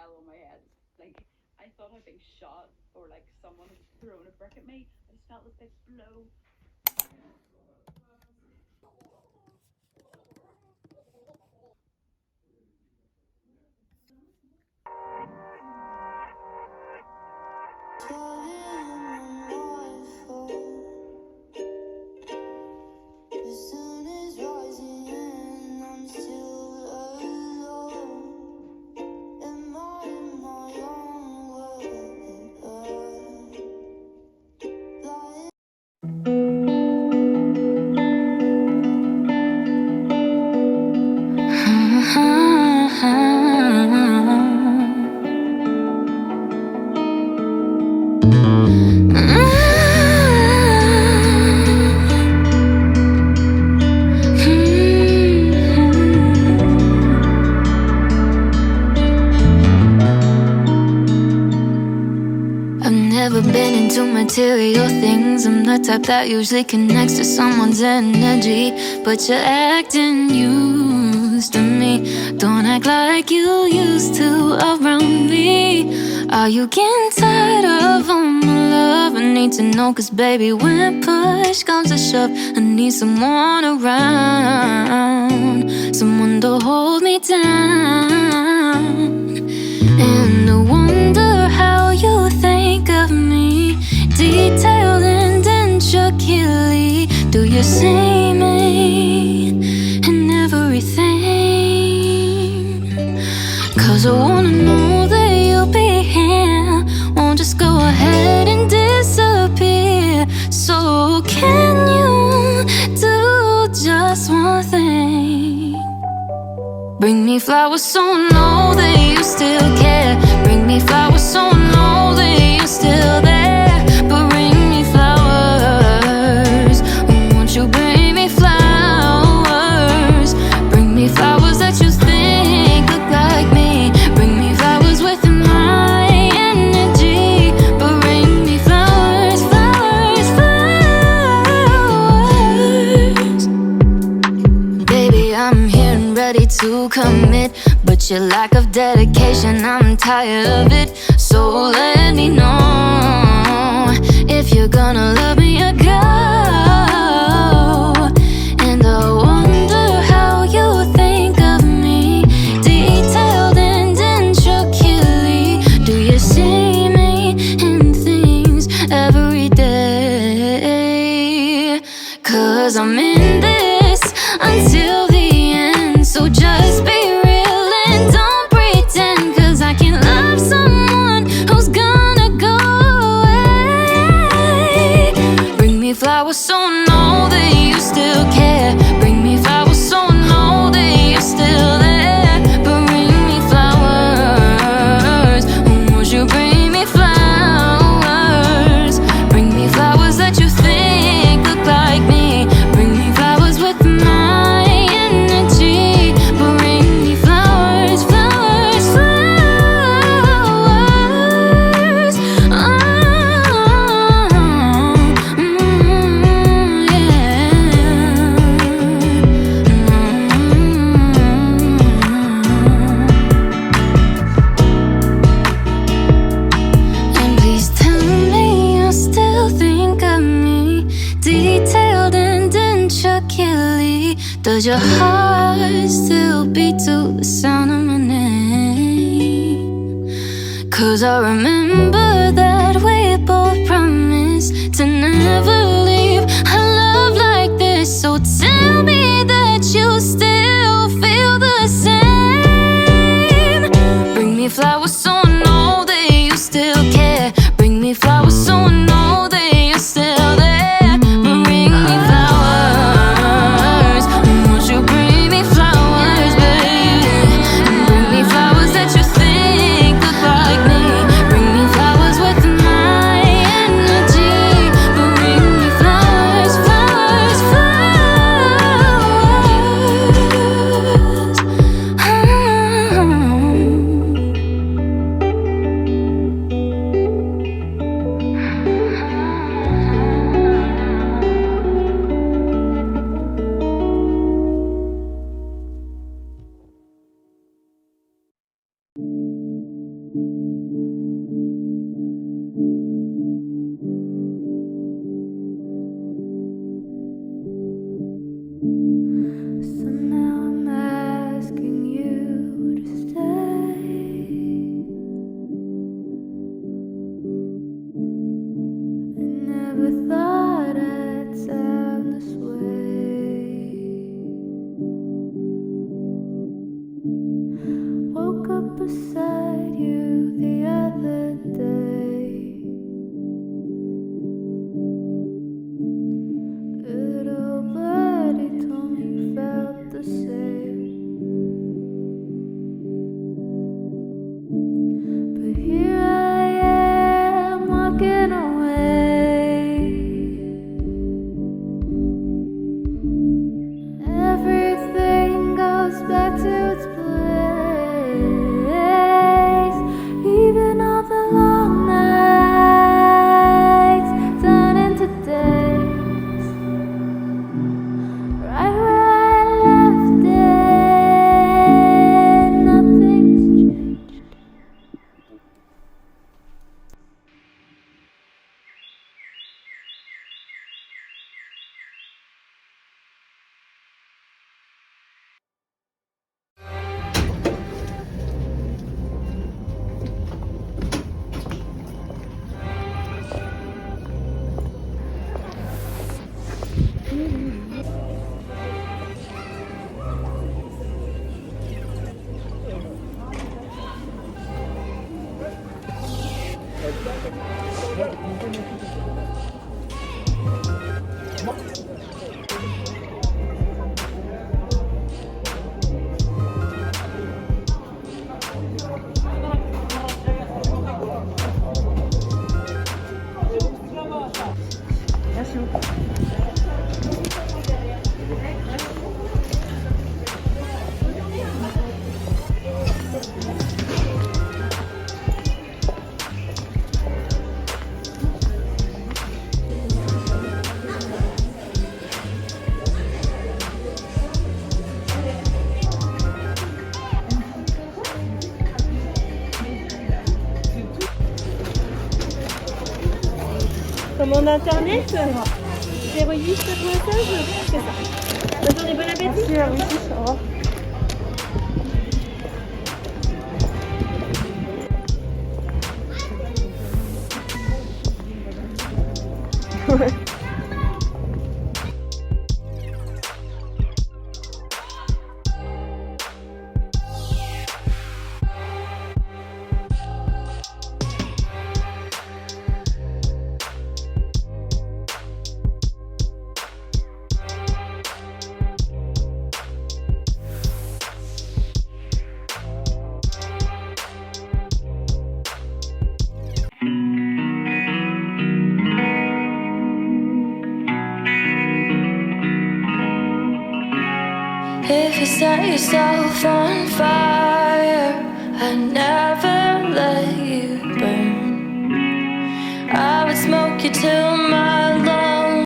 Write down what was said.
fell on my head. Like, I thought I'd been shot or like someone had thrown a brick at me. I just felt this big blow. Never been into material things. I'm the type that usually connects to someone's energy. But you're acting used to me. Don't act like you used to around me. Are you getting tired of all my love? I need to know, cause baby, when push comes to shove, I need someone around, someone to hold me down. And I wonder how you think of me, detailed and intricately. Do you see me in everything? Cause I wanna know that you'll be here, won't just go ahead and disappear. So can you do just one thing? Bring me flowers so I know that you still care. Bring me flowers so I know that you're still there. But bring me flowers, won't you bring me flowers? Bring me flowers that you think look like me. Bring me flowers with my energy. But bring me flowers, flowers, flowers. Baby, I'm here and ready to commit, but your lack of dedication, I'm tired of it. So let me know if you're gonna love me or go. And I wonder how you think of me, detailed and intricately. Do you see me in things every day? Cause I'm in this until the end. So just be real and don't pretend, cause I can't love someone who's gonna go away. Bring me flowers so I know that you still care. Bring me flowers so I know that you're still there. But bring me flowers, won't you bring me flowers? Bring me flowers that you think look like me. Bring me flowers with my energy. But bring me flowers, flowers, flowers. Oh, And please tell me you still think of me, detailed and intricately. Does your heart still beat to the sound of my name? Cause I remember that we both promised to never leave a love like this. So tell me that you still feel the same. Bring me flowers so I know that you still care. Bring me flowers so I know that you're still there. But bring me flowers, won't you bring me flowers, baby? Bring me flowers that you think look like me. Bring me flowers with my energy. But bring me flowers, flowers, flowers. So now I'm asking you to stay. I never thought I'd sound this way. Woke up beside you the other day. Little birdie told me you felt the same. But here I am walking away. Everything goes back to its place. Even all the long nights turn into days. Right where I left it, nothing's changed. Commande internet 08 96, c'est ça. Bonne journée, bon appétit. Merci à vous aussi, au revoir. Ouais. If you set yourself on fire, I never let you burn. I would smoke you till my